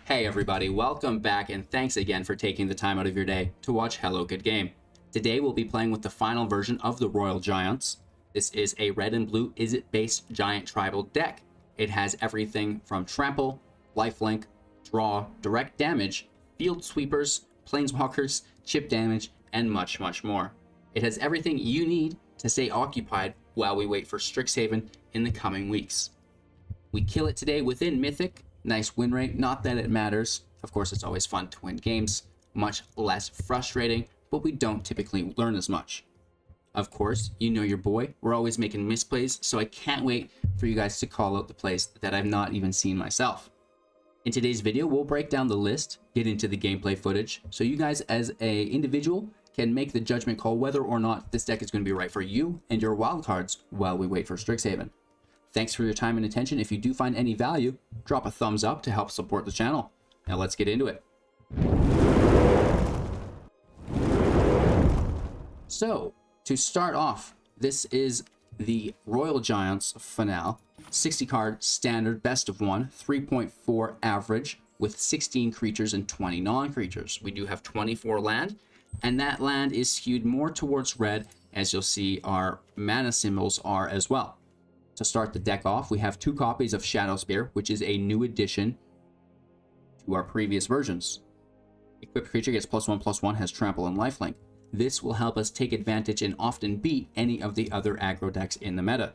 Hey everybody, welcome back and thanks again for taking the time out of your day to watch Hello Good Game. Today we'll be playing with the final version of the Royal Giants. This is a red and blue Izzet based giant tribal deck. It has everything from trample, lifelink, draw, direct damage, field sweepers, planeswalkers, chip damage, and much more. It has everything you need to stay occupied while we wait for Strixhaven in the coming weeks. We kill it today within Mythic. Nice win rate, not that it matters. Of course, it's always fun to win games, much less frustrating, but we don't typically learn as much. Of course, you know your boy, we're always making misplays, so I can't wait for you guys to call out the plays that I've not even seen myself. In today's video, we'll break down the list, get into the gameplay footage, so you guys as an individual can make the judgment call whether or not this deck is going to be right for you and your wildcards while we wait for Strixhaven. Thanks for your time and attention. If you do find any value, drop a thumbs up to help support the channel. Now let's get into it. So, to start off, this is the Royal Giants finale. 60 card standard best of one, 3.4 average with 16 creatures and 20 non-creatures. We do have 24 land, and that land is skewed more towards red, as you'll see our mana symbols are as well. To start the deck off, we have 2 copies of Shadowspear, which is a new addition to our previous versions. Equipped creature gets +1/+1, has trample and lifelink. This will help us take advantage and often beat any of the other aggro decks in the meta.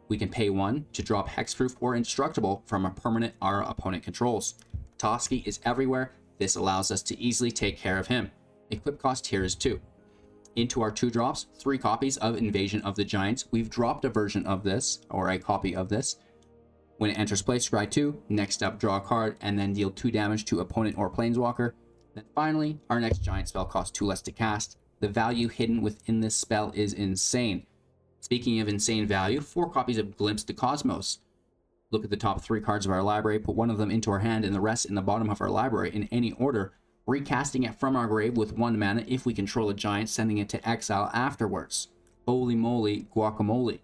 We can pay 1 to drop hexproof or indestructible from a permanent our opponent controls. Toski is everywhere. This allows us to easily take care of him. Equip cost here is 2. Into our 2 drops, 3 copies of Invasion of the Giants. We've dropped a version of this, or a copy of this. When it enters play, scry 2, next up draw a card, and then deal 2 damage to opponent or planeswalker. Then finally, our next giant spell costs 2 less to cast. The value hidden within this spell is insane. Speaking of insane value, 4 copies of Glimpse the Cosmos. Look at the top 3 cards of our library, put one of them into our hand and the rest in the bottom of our library in any order, recasting it from our grave with 1 mana if we control a giant, sending it to exile afterwards. Holy moly, guacamole.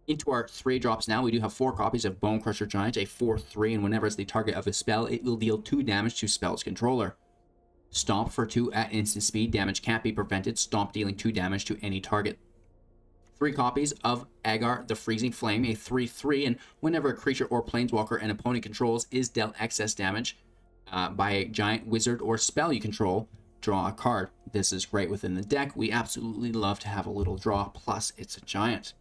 Into our 3 drops now, we do have 4 copies of Bonecrusher Giant, a 4/3, and whenever it's the target of a spell, it will deal 2 damage to spell's controller. Stomp for 2 at instant speed, damage can't be prevented, stomp dealing 2 damage to any target. 3 copies of Aegar, the Freezing Flame, a 3/3, and whenever a creature or planeswalker an opponent controls is dealt excess damage by a giant, wizard, or spell you control, draw a card. This is great within the deck. We absolutely love to have a little draw, plus it's a giant.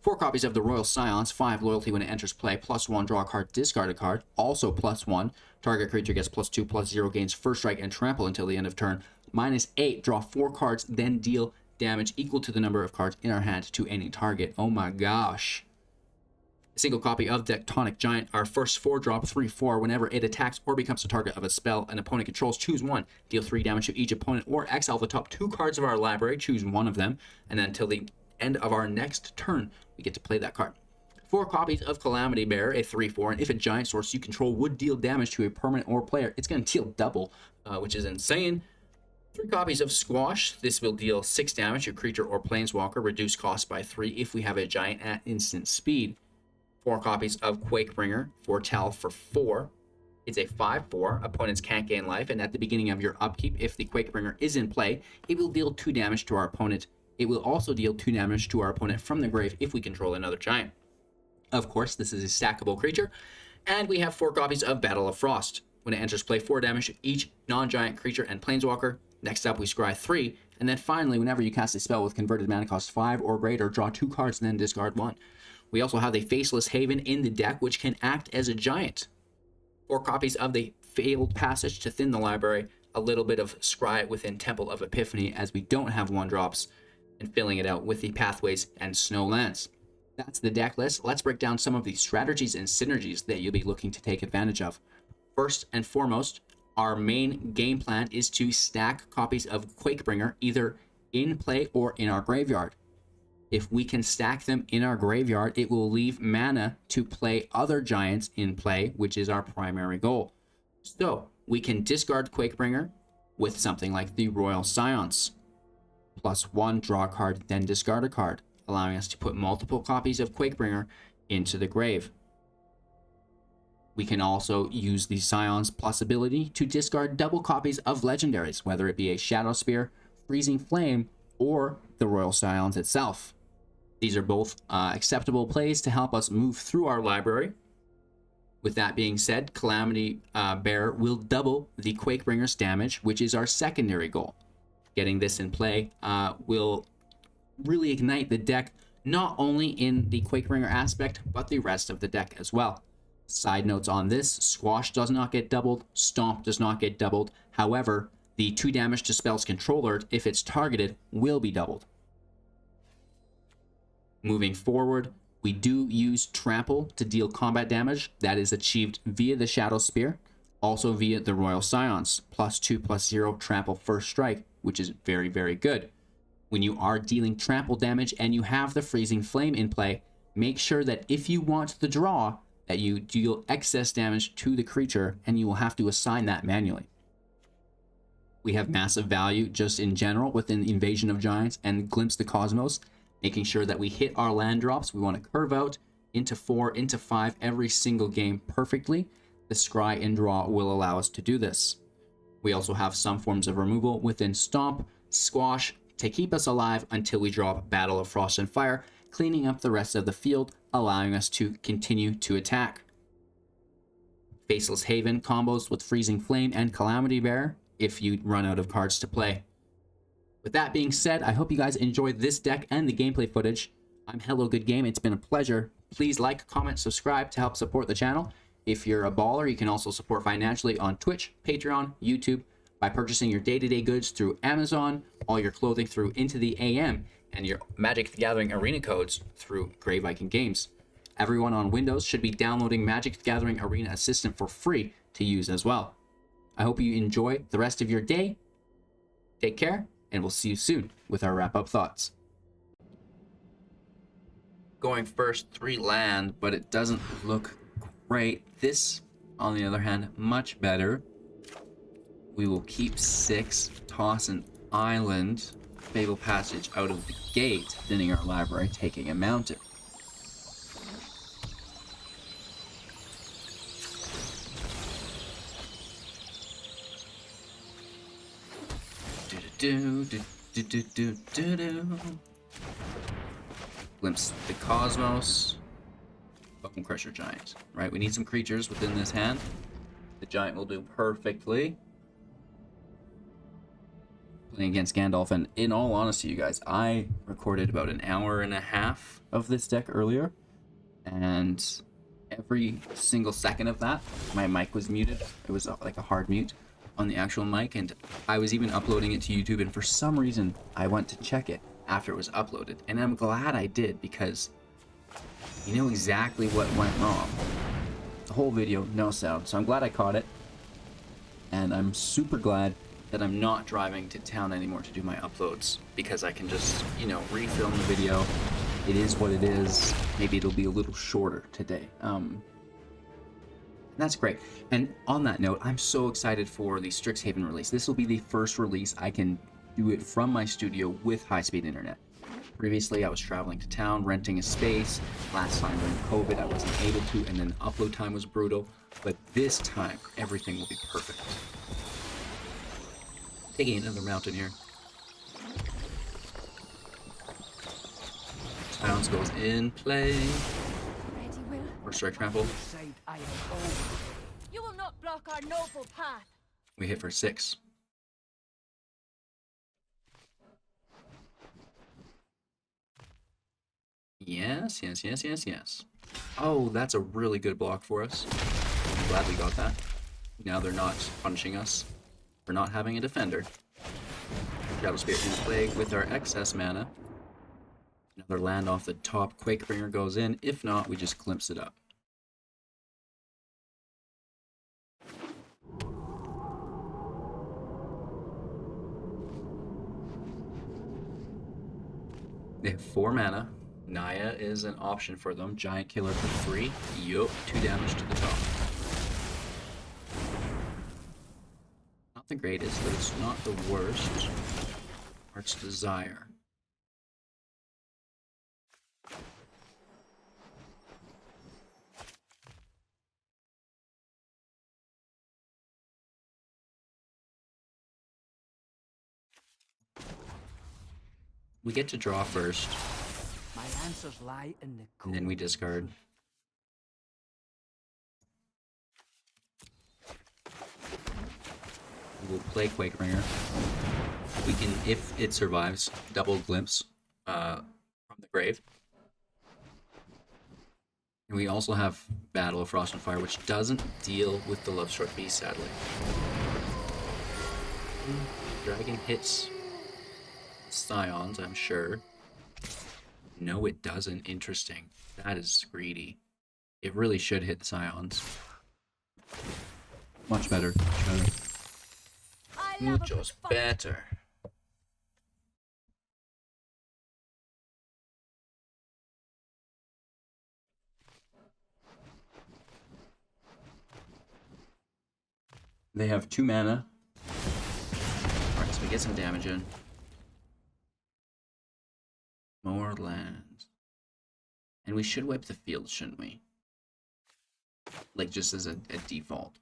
4 copies of the Royal Scions, 5 loyalty when it enters play, +1 draw a card, discard a card, also +1. Target creature gets +2/+0, gains first strike and trample until the end of turn. -8, draw 4 cards, then deal damage equal to the number of cards in our hand to any target. Oh my gosh. A single copy of Tectonic Giant, our first 4-drop, 3/4. Whenever it attacks or becomes a target of a spell an opponent controls, choose 1. Deal 3 damage to each opponent or exile the top 2 cards of our library, choose 1 of them, and then until the end of our next turn, we get to play that card. 4 copies of Calamity Bearer, a 3/4, and if a giant source you control would deal damage to a permanent or player, it's going to deal double, which is insane. 3 copies of Squash. This will deal 6 damage to creature or planeswalker, reduce cost by 3 if we have a giant at instant speed. 4 copies of Quakebringer, Foretell for 4. It's a 5/4. Opponents can't gain life, and at the beginning of your upkeep, if the Quakebringer is in play, it will deal 2 damage to our opponent. It will also deal 2 damage to our opponent from the grave if we control another giant. Of course, this is a stackable creature. And we have 4 copies of Battle of Frost. When it enters play, 4 damage to each non-giant creature and planeswalker. Next up, we scry 3. And then finally, whenever you cast a spell with converted mana cost 5 or greater, draw 2 cards and then discard 1. We also have the Faceless Haven in the deck, which can act as a giant. 4 copies of the Fabled Passage to thin the library. A little bit of scry within Temple of Epiphany, as we don't have 1-drops. And filling it out with the pathways and snowlands. That's the deck list. Let's break down some of the strategies and synergies that you'll be looking to take advantage of. First and foremost, our main game plan is to stack copies of Quakebringer either in play or in our graveyard. If we can stack them in our graveyard, it will leave mana to play other giants in play, which is our primary goal. So we can discard Quakebringer with something like the Royal Scions. +1, draw a card, then discard a card, allowing us to put multiple copies of Quakebringer into the grave. We can also use the Scion's plus ability to discard double copies of legendaries, whether it be a Shadowspear, Freezing Flame, or the Royal Scions itself. These are both acceptable plays to help us move through our library. With that being said, Calamity Bearer will double the Quakebringer's damage, which is our secondary goal. Getting this in play will really ignite the deck, not only in the Quakebringer aspect, but the rest of the deck as well. Side notes on this, Squash does not get doubled, Stomp does not get doubled. However, the 2 damage to spells controller, if it's targeted, will be doubled. Moving forward, we do use Trample to deal combat damage. That is achieved via the Shadowspear, also via the Royal Scions, +2/+0 Trample first strike, which is very, very good. When you are dealing trample damage and you have the Freezing Flame in play, make sure that if you want the draw, that you deal excess damage to the creature, and you will have to assign that manually. We have massive value just in general within the Invasion of Giants and Glimpse the Cosmos, making sure that we hit our land drops. We want to curve out into 4, into 5 every single game perfectly. The Scry and Draw will allow us to do this. We also have some forms of removal within Stomp, Squash, to keep us alive until we drop Battle of Frost and Fire, cleaning up the rest of the field, allowing us to continue to attack. Faceless Haven combos with Freezing Flame and Calamity Bearer if you run out of cards to play. With that being said, I hope you guys enjoyed this deck and the gameplay footage. I'm Hello Good Game. It's been a pleasure. Please like, comment, subscribe to help support the channel. If you're a baller, you can also support financially on Twitch, Patreon, YouTube, by purchasing your day-to-day goods through Amazon, all your clothing through Into the AM, and your Magic the Gathering Arena codes through Grey Viking Games. Everyone on Windows should be downloading Magic the Gathering Arena Assistant for free to use as well. I hope you enjoy the rest of your day. Take care, and we'll see you soon with our wrap-up thoughts. Going first, 3 land, but it doesn't look great. This, on the other hand, much better. We will keep 6, toss an island, Fabled Passage out of the gate, thinning our library, taking a mountain. Glimpse the Cosmos, Bonecrusher Giant. Right, we need some creatures within this hand. The Giant will do perfectly. Playing against Gandalf, and in all honesty, you guys, I recorded about an hour and a half of this deck earlier, and every single second of that, my mic was muted. It was like a hard mute on the actual mic, and I was even uploading it to YouTube, and for some reason, I went to check it after it was uploaded, and I'm glad I did, because you know exactly what went wrong. The whole video, no sound, so I'm glad I caught it, and I'm super glad that I'm not driving to town anymore to do my uploads, because I can just, you know, refilm the video. It is what it is. Maybe it'll be a little shorter today. That's great. And on that note, I'm so excited for the Strixhaven release. This will be the first release I can do it from my studio with high-speed internet. Previously, I was traveling to town, renting a space. Last time during COVID, I wasn't able to, and then the upload time was brutal. But this time, everything will be perfect. Taking another mountain here. Bounce goes in play. First strike trample. You will not block our noble path. We hit for 6. Yes, yes, yes, yes, yes. Oh, that's a really good block for us. I'm glad we got that. Now they're not punishing us for not having a defender. Shadowspear in play with our excess mana. Another land off the top. Quakebringer goes in. If not, we just glimpse it up. They have 4 mana. Naya is an option for them. Giant Killer for 3. Yup, 2 damage to the top. Not the greatest, but it's not the worst. Heart's Desire. We get to draw first, My answers lie in the and then we discard. We'll play Quakebringer. We can, if it survives, double glimpse from the grave. And we also have Battle of Frost and Fire, which doesn't deal with the Lovestruck Beast, sadly. Dragon hits Scions, I'm sure. No, it doesn't. Interesting. That is greedy. It really should hit Scions. Much better. Much better. I love a good Muchos fight. better. They have 2 mana. Alright, so we get some damage in. More lands. And we should wipe the field, shouldn't we? Like, just as a default.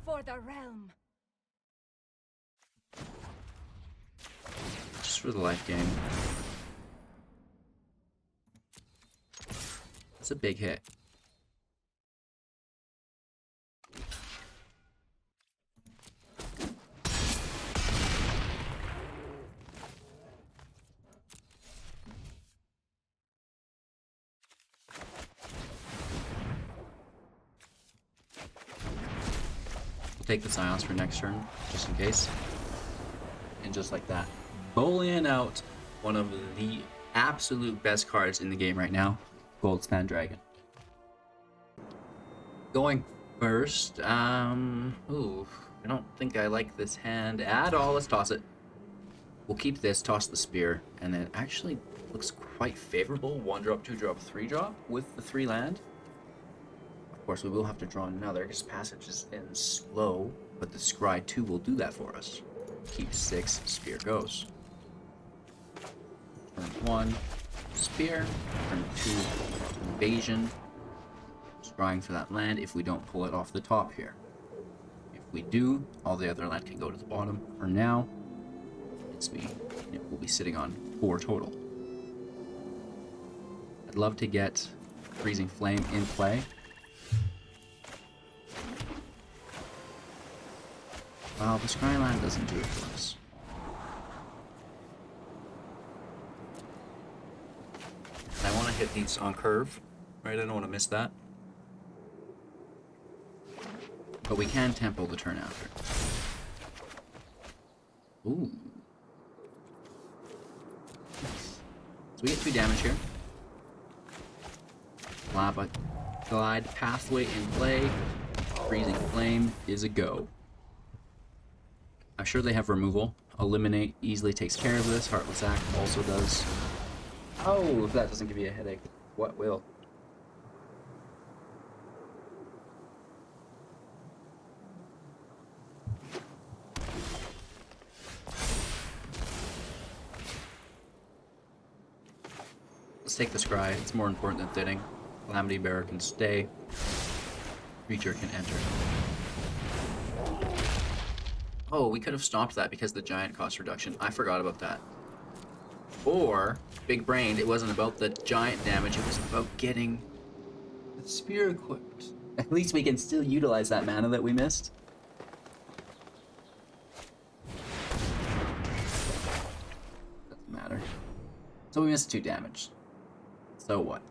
For the realm. Just for the life game. It's a big hit. We'll take the Scions for next turn, just in case. And just like that, bowling out one of the absolute best cards in the game right now, Goldspan Dragon. Going first, ooh, I don't think I like this hand at all. Let's toss it. We'll keep this, toss the spear, and it actually looks quite favorable. 1-drop, 2-drop, 3-drop with the 3 land. Of course, we will have to draw another because Passage is in slow, but the Scry 2 will do that for us. Keep 6, spear goes. Turn 1, spear. Turn 2, invasion. Scrying for that land if we don't pull it off the top here. If we do, all the other land can go to the bottom. For now, we'll be sitting on 4 total. I'd love to get Freezing Flame in play. Well, the Scryland doesn't do it for us. I want to hit these on curve, right? I don't want to miss that. But we can temple the turn after. Ooh. Nice. So we get 2 damage here. Riverglide Pathway in play. Freezing Flame is a go. I'm sure they have removal. Eliminate easily takes care of this. Heartless Act also does. Oh, if that doesn't give you a headache, what will? Let's take the Scry. It's more important than thinning. Calamity Bearer can stay. Creature can enter. Oh, we could have stopped that because the giant cost reduction. I forgot about that. Or, big brained, it wasn't about the giant damage, it was about getting the spear equipped. At least we can still utilize that mana that we missed. Doesn't matter. So we missed 2 damage. So what?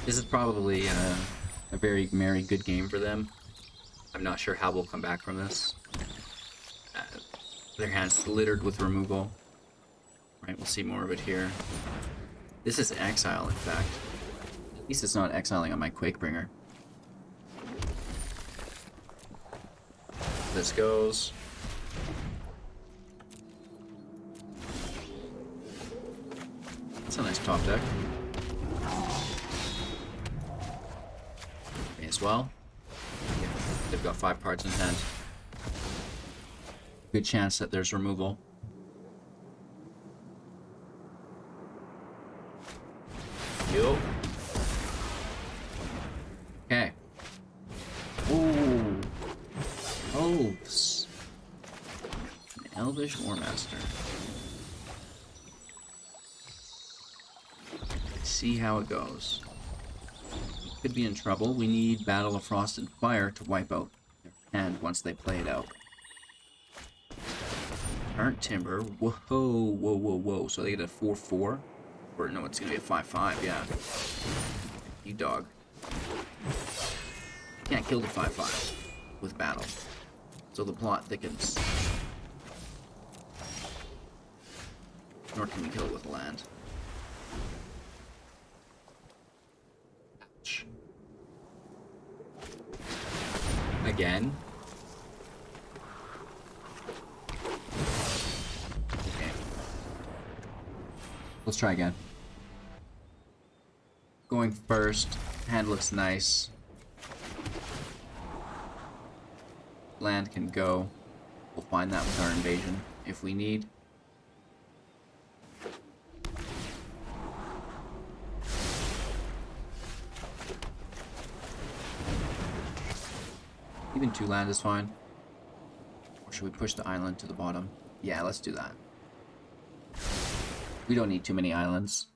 This is probably a very merry good game for them. I'm not sure how we'll come back from this. Their hand's littered with removal. Right, we'll see more of it here. This is exile, in fact. At least it's not exiling on my Quakebringer. This goes. That's a nice top deck. As well. They've got 5 cards in hand. good chance that there's removal. Yo. Okay. Ooh. Oaths. An Elvish Warmaster. Let's see how it goes. Could be in trouble. We need Battle of Frost and Fire to wipe out their hand once they play it out. Burnt Timber. Whoa, whoa, whoa, whoa. So they get a 4-4? Or no, it's gonna be a 5-5, yeah. You dog. Can't kill the 5-5 with battle. So the plot thickens. Nor can we kill it with land. Ouch. Again. Okay. Let's try again. Going first. Hand looks nice. Land can go. We'll find that with our invasion if we need. Even 2 land is fine. Or should we push the island to the bottom? Yeah, let's do that. We don't need too many islands.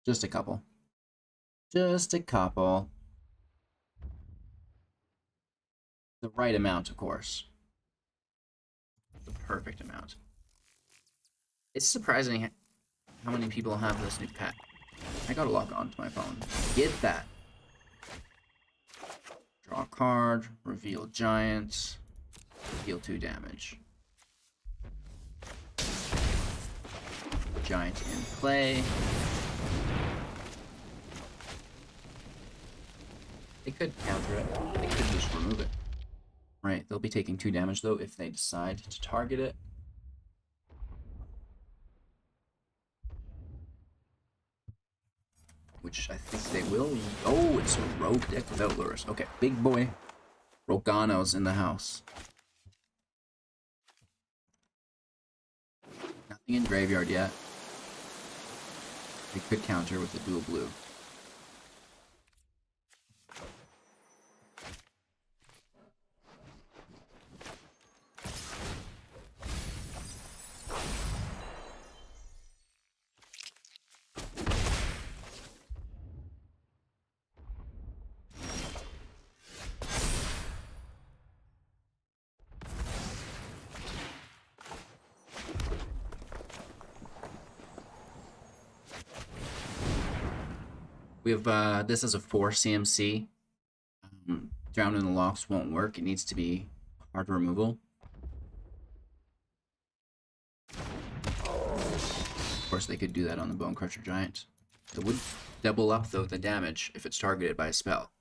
Just a couple. Just a couple. The right amount, of course. The perfect amount. It's surprising how many people have this new pet. I gotta log on to my phone. Get that. Draw a card, reveal giant, deal 2 damage. Giant in play. They could counter it. They could just remove it. Right, they'll be taking 2 damage though if they decide to target it. Which I think they will. Oh, it's a rogue deck without lures. Okay, big boy. Rogano's in the house. Nothing in graveyard yet. They could counter with a dual blue. We have this as a 4 CMC. Drown in the Locks won't work. It needs to be hard removal. Of course, they could do that on the Bonecrusher Giant. It would double up, though, the damage if it's targeted by a spell.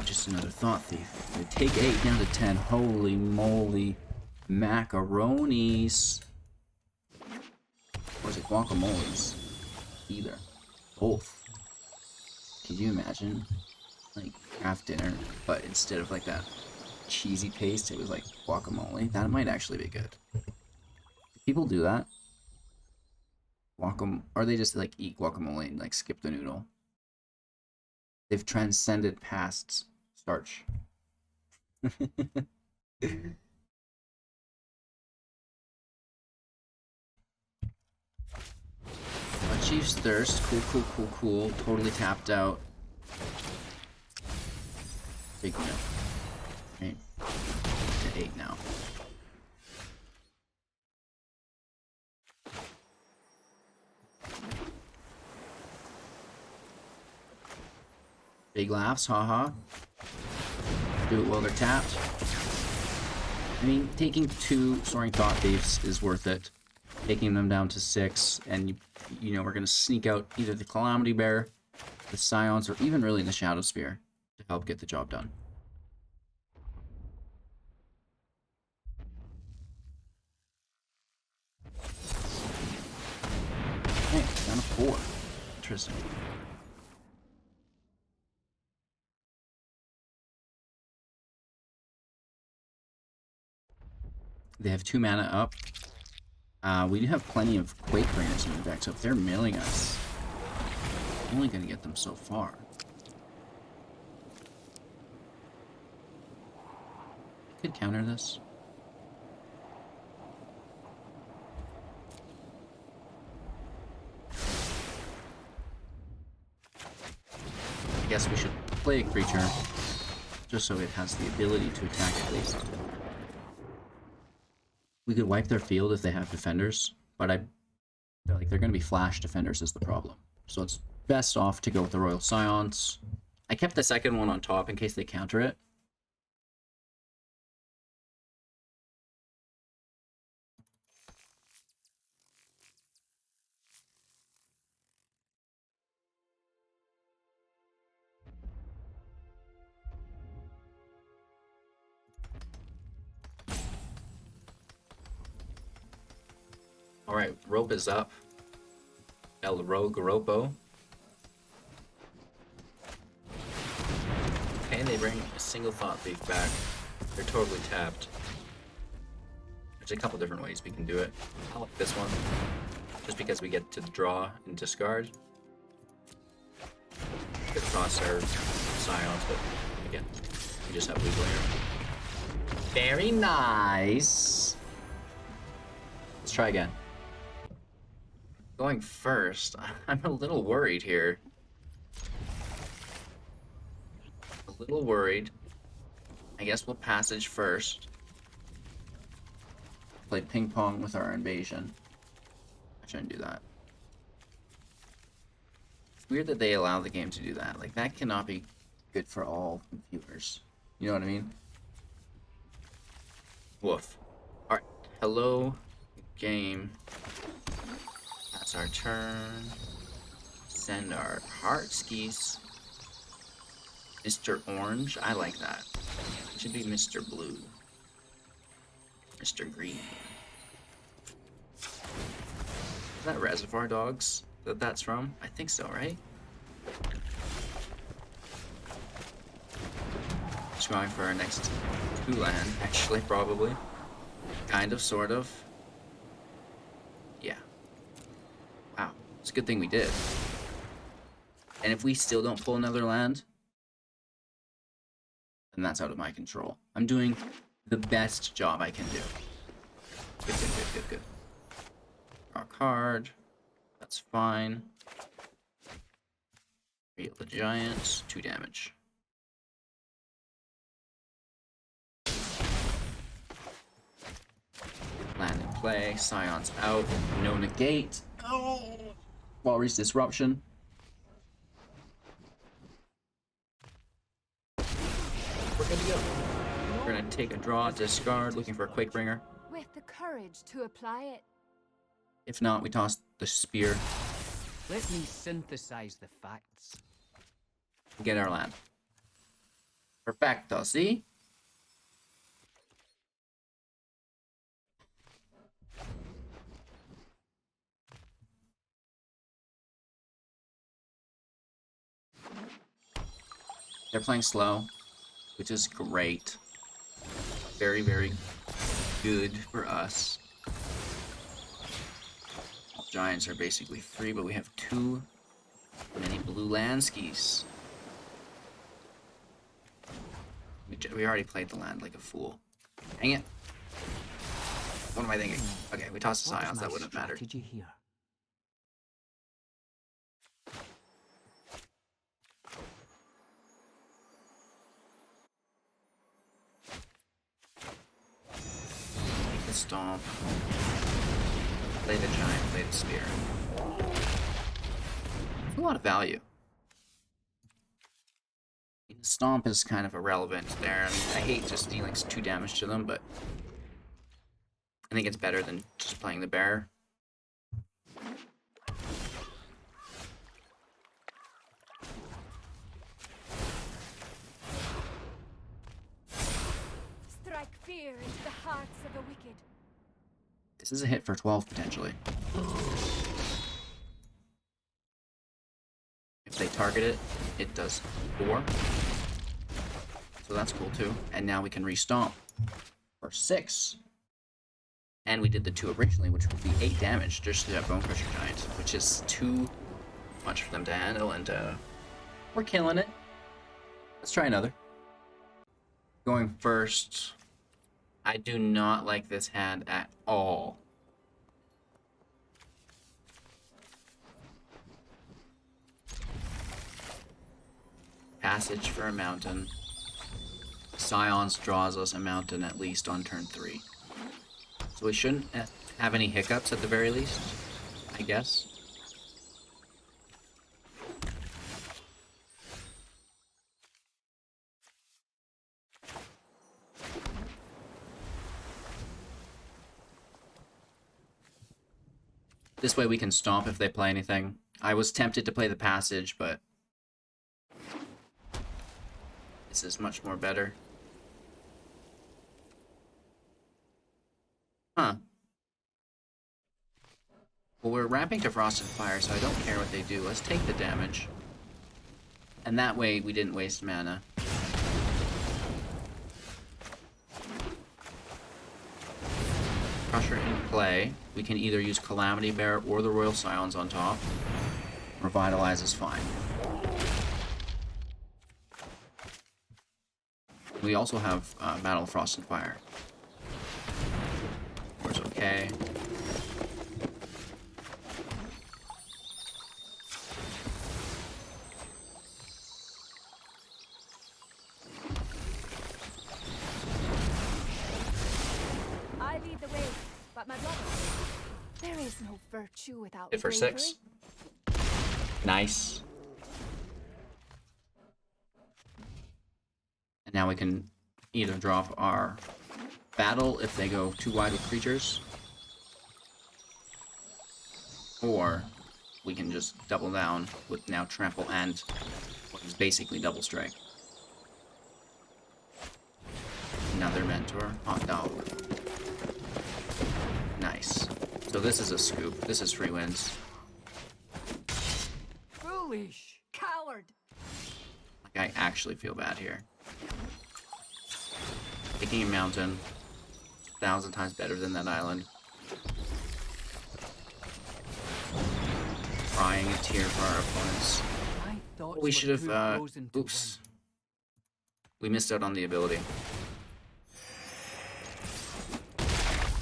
Just another Thought Thief. They take 8 down to 10. Holy moly. Macaronis. Or is it guacamoles? Either. Both. Can you imagine? Like, craft dinner, but instead of like that cheesy paste, it was like guacamole. That might actually be good. Do people do that? Or they just like eat guacamole and like skip the noodle? They've transcended past starch. Chief's Thirst. Cool, cool, cool, cool. Totally tapped out. Big no. Right. To 8 now. Big laughs, haha. Do it while they're tapped. I mean, taking 2 Soaring Thought Thieves is worth it. Taking them down to 6, and you know, we're going to sneak out either the Calamity Bearer, the Scions, or even really the Shadowspear to help get the job done. Okay, down to 4. Interesting. They have 2 mana up. We do have plenty of Quakebringers in the deck, so if they're milling us, I'm only going to get them so far. Could counter this. I guess we should play a creature just so it has the ability to attack at least. We could wipe their field if they have defenders, but they're going to be flash defenders is the problem. So it's best off to go with the Royal Scions. I kept the second one on top in case they counter it. Alright, rope is up. El Rogue Ropo. Okay, they bring a single Thought Thief back. They're totally tapped. There's a couple different ways we can do it. I like this one, just because we get to draw and discard. Could cross our Scions, but again, we just have legal here. Very nice! Let's try again. Going first, I'm a little worried here. A little worried. I guess we'll passage first. Play ping pong with our invasion. I shouldn't do that. It's weird that they allow the game to do that. Like, that cannot be good for all viewers. You know what I mean? Woof. Alright. Hello, game. That's our turn. Send our heart skis. Mr. Orange. I like that. It should be Mr. Blue. Mr. Green. Is that Reservoir Dogs that's from? I think so, right? Just going for our next 2 land, actually, probably. Kind of, sort of. Yeah. Wow. It's a good thing we did. And if we still don't pull another land, then that's out of my control. I'm doing the best job I can do. Good, good, good, good, good. Draw a card. That's fine. Real the Giants. 2 damage. Land in play. Scions out. No negate. Oh! Walrus Disruption. We're good to go. We're gonna take a draw, discard, looking for a Quakebringer. With the courage to apply it. If not, we toss the spear. Let me synthesize the facts. Get our land. Perfecto, see? They're playing slow, which is great. Very, very good for us. Giants are basically free, but we have too many blue land skis. We already played the land like a fool. Dang it. What am I thinking? Okay, we tossed the Scions, that wouldn't have mattered. Did you hear? Make the stomp. Play the Giant, play the Spear. A lot of value. The Stomp is kind of irrelevant there. I mean, I hate just dealing 2 damage to them, but I think it's better than just playing the Bear. Strike fear into the hearts of the wicked. This is a hit for 12, potentially. If they target it, it does 4. So that's cool, too. And now we can re-stomp for 6. And we did the 2 originally, which would be 8 damage just to that Bonecrusher Giant, which is too much for them to handle, and we're killing it. Let's try another. Going first. I do not like this hand at all. Passage for a mountain. Scions draws us a mountain at least on turn 3. So we shouldn't have any hiccups at the very least, I guess. This way we can stomp if they play anything. I was tempted to play the passage, but this is much more better. Huh. Well, we're ramping to Frost and Fire, so I don't care what they do. Let's take the damage. And that way we didn't waste mana. Crusher in play. We can either use Calamity Bearer or the Royal Scions on top. Revitalize is fine. We also have Battle of Frost and Fire. It's okay. I lead the way, but my brother. There is no virtue without Hit for bravery. 6. Nice. And now we can either drop our battle if they go too wide with creatures, or we can just double down with now trample and what is basically double strike. Another mentor, hot dog. Nice. So this is a scoop. This is free wins. Foolish coward. Like, I actually feel bad here. Taking a mountain, 1,000 times better than that island. Crying a tear for our opponents. My thoughts We were should too have, frozen to oops. We missed out on the ability.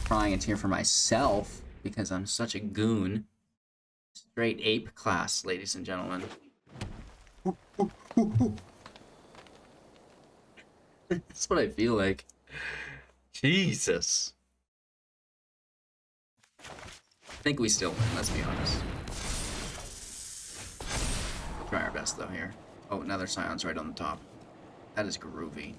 Crying a tear for myself, because I'm such a goon. Straight ape class, ladies and gentlemen. That's what I feel like. Jesus. I think we still win, let's be honest. We'll try our best though here. Oh, another Scion's right on the top. That is groovy.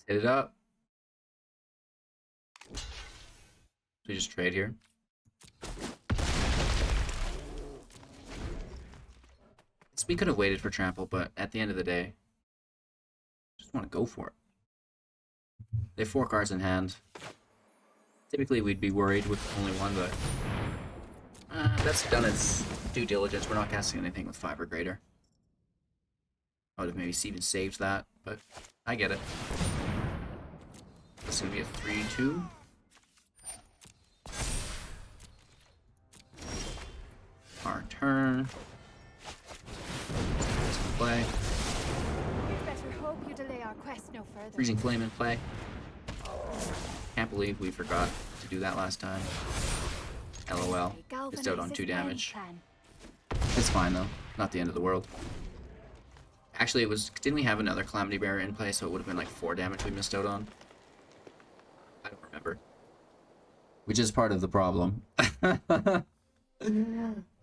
Hit it up. We just trade here. We could have waited for trample, but at the end of the day, just want to go for it. They have 4 cards in hand. Typically, we'd be worried with only one, but that's done its due diligence. We're not casting anything with 5 or greater. I would have maybe even saved that, but I get it. This is going to be a 3-2. Our turn. Play. We'd better hope you delay our quest no further. Freezing Flame in play. Can't believe we forgot to do that last time. LOL. Missed out on 2 damage. It's fine though. Not the end of the world. Actually, it was. Didn't we have another Calamity Bearer in play, so it would have been like 4 damage we missed out on? I don't remember. Which is part of the problem.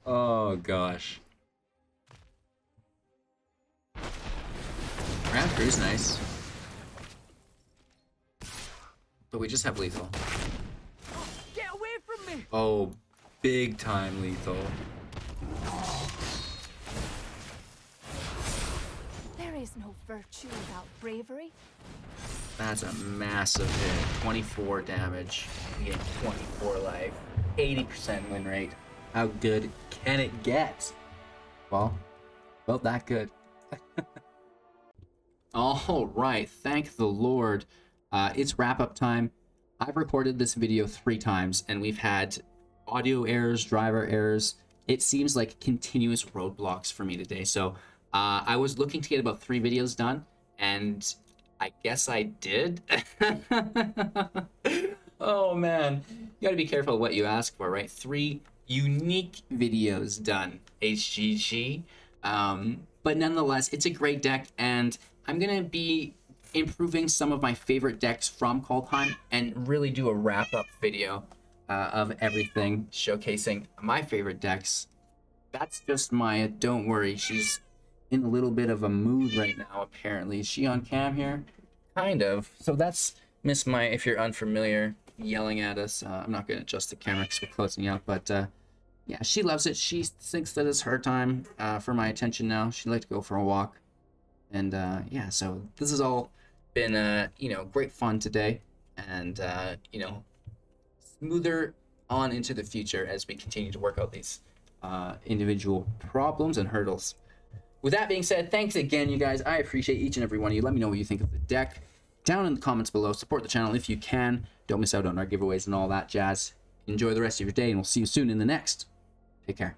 Oh gosh. Raptor's nice. But we just have lethal. Get away from me! Oh, big time lethal. There is no virtue without bravery. That's a massive hit. 24 damage. You get 24 life. 80% win rate. How good can it get? Well, about that good. All right, thank the Lord. It's wrap-up time. I've recorded this video 3 times, and we've had audio errors, driver errors. It seems like continuous roadblocks for me today. So I was looking to get about 3 videos done, and I guess I did. Oh man, you gotta be careful what you ask for, right? 3 unique videos done, HGG. But nonetheless, it's a great deck, and I'm gonna be improving some of my favorite decks from Kaldheim and really do a wrap-up video of everything, showcasing my favorite decks. That's just Maya. Don't worry, she's in a little bit of a mood right now, apparently. Is she on cam here? Kind of. So that's Miss Maya, if you're unfamiliar, yelling at us. I'm not going to adjust the camera because we're closing out, but yeah, she loves it. She thinks that it's her time for my attention now. She'd like to go for a walk. And yeah, so this has all been, you know, great fun today. And, you know, smoother on into the future as we continue to work out these individual problems and hurdles. With that being said, thanks again, you guys. I appreciate each and every one of you. Let me know what you think of the deck down in the comments below. Support the channel if you can. Don't miss out on our giveaways and all that jazz. Enjoy the rest of your day, and we'll see you soon in the next. Take care.